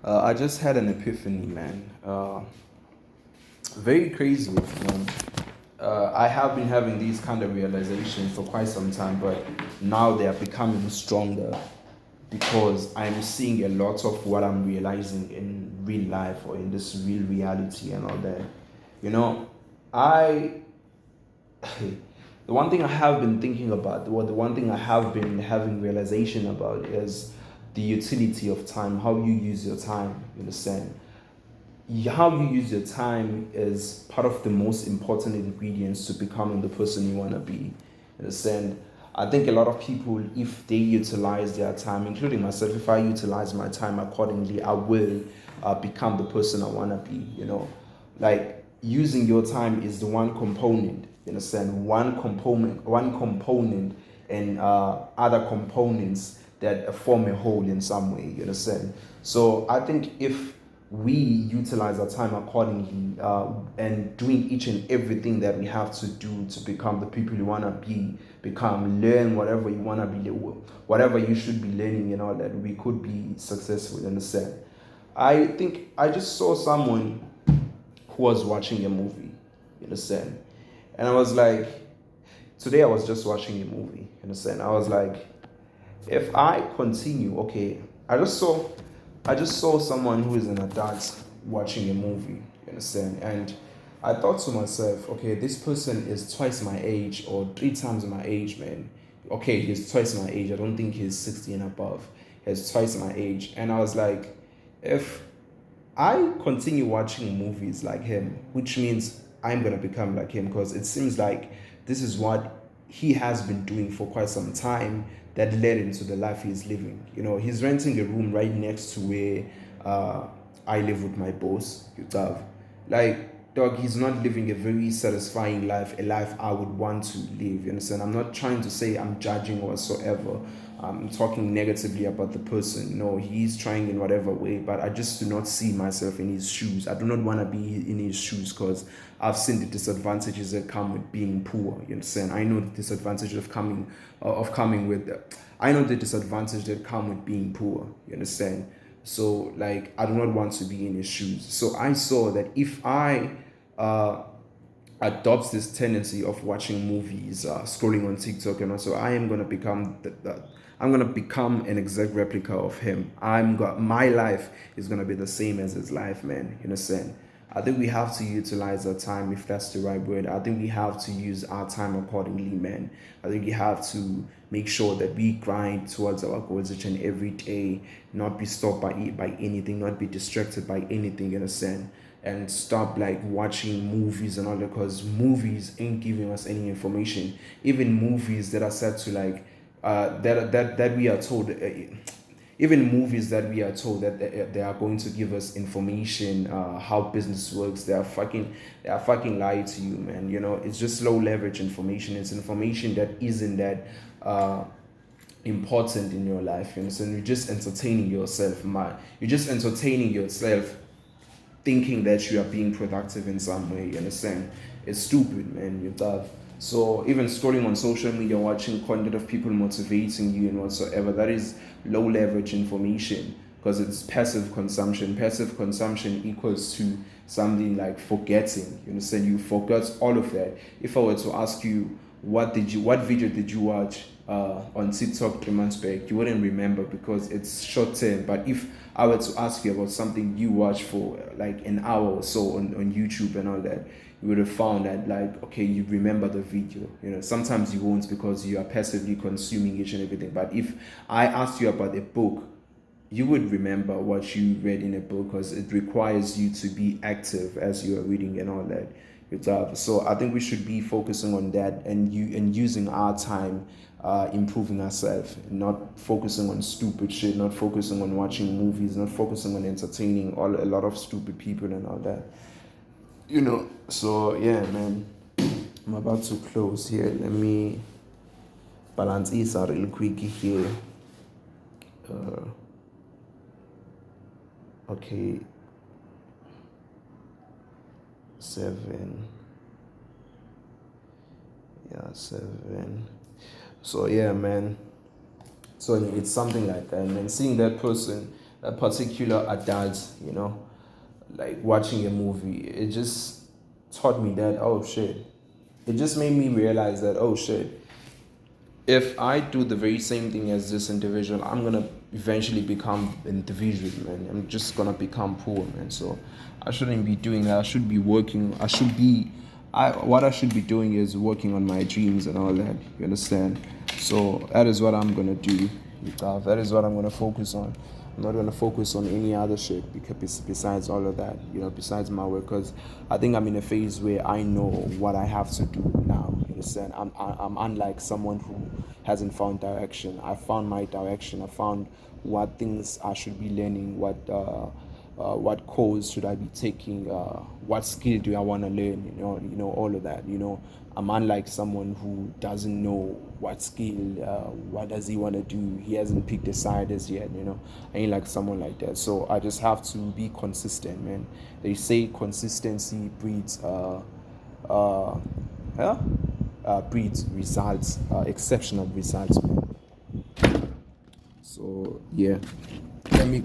I just had an epiphany, man. Very crazy, man. I have been having these kind of realizations for quite some time, but now they are becoming stronger because I'm seeing a lot of what I'm realizing in real life or in this real reality and all that. You know, I the one thing I have been thinking about, or the one thing I have been having realization about is the utility of time, how you use your time, you understand? How you use your time is part of the most important ingredients to becoming the person you want to be. In a sense, I think a lot of people, if they utilize their time, including myself, if I utilize my time accordingly, I will become the person I want to be. Like using your time is the one component. You understand? One component, and other components that form a whole in some way. You understand? So I think if we utilize our time accordingly and doing each and everything that we have to do to become the people you want to learn whatever you want to be, whatever you should be learning and all that, we could be successful in the set. I think I just saw someone who was watching a movie, you understand? And I was like, today I was just watching a movie, you understand? I was like, if I continue, okay, I just saw someone who is an adult watching a movie, you understand? And I thought to myself, okay, this person is twice my age or three times my age, man. Okay, he's twice my age. I don't think he's 60 and above. He's twice my age. And I was like, if I continue watching movies like him, which means I'm gonna become like him because it seems like this is what he has been doing for quite some time that led into the life he's living. He's renting a room right next to where uh, I live with my boss, Yutav. Like, dog, he's not living a very satisfying life, a life I would want to live. You understand? I'm not trying to say I'm judging whatsoever. I'm talking negatively about the person. No, he's trying in whatever way, but I just do not see myself in his shoes. I do not want to be in his shoes because I've seen the disadvantages that come with being poor. You understand? I know the disadvantage of coming with. I know the disadvantage that come with being poor. You understand? So, like, I do not want to be in his shoes. So I saw that if I uh, adopts this tendency of watching movies, scrolling on TikTok, and also I am gonna become I'm gonna become an exact replica of him. My life is gonna be the same as his life, man. You understand? I think we have to utilize our time, if that's the right word. I think we have to use our time accordingly, man. I think we have to make sure that we grind towards our goals each and every day, not be stopped by anything, not be distracted by anything, you understand? And stop like watching movies and all that because movies ain't giving us any information. Even movies that are set to like that we are told even movies that we are told that they are going to give us information, how business works, they are fucking lying to you, man. It's just low leverage information. It's information that isn't that important in your life. You understand? You're just entertaining yourself, man. You're just entertaining yourself thinking that you are being productive in some way. You understand? It's stupid, man. You're tough. So even scrolling on social media, watching content of people motivating you and whatsoever, that is low leverage information because it's passive consumption. Passive consumption equals to something like forgetting. You understand? You forgot all of that. If I were to ask you what video did you watch on TikTok 3 months back, you wouldn't remember because it's short term. But if I were to ask you about something you watch for like an hour or so on YouTube and all that, you would have found that like okay, you remember the video. Sometimes you won't because you are passively consuming each and everything. But if I asked you about a book, you would remember what you read in a book because it requires you to be active as you are reading and all that. So I think we should be focusing on that and using our time, improving ourselves, not focusing on stupid shit, not focusing on watching movies, not focusing on entertaining a lot of stupid people and all that. So yeah, man, I'm about to close here. Let me balance this out real quick here. Uh, okay, 7. Yeah, 7. So yeah, man. So it's something like that, man. Seeing that person a particular adult, like watching a movie, it just taught me that, oh shit. It just made me realize that, oh shit, if I do the very same thing as this individual, I'm gonna eventually become an individual, man. I'm just gonna become poor, man. So I shouldn't be doing that. I should be working. What I should be doing is working on my dreams and all that. You understand? So that is what I'm gonna do. That is what I'm gonna focus on. I'm not gonna focus on any other shit because besides all of that, besides my work, because I think I'm in a phase where I know what I have to do now. You understand? I'm unlike someone who hasn't found direction. I found my direction. I found what things I should be learning. What course should I be taking? What skill do I want to learn? All of that. I'm unlike someone who doesn't know what skill, what does he want to do. He hasn't picked a side as yet. I ain't like someone like that. So I just have to be consistent, man. They say consistency breeds, breeds results, exceptional results, man. So yeah, let me.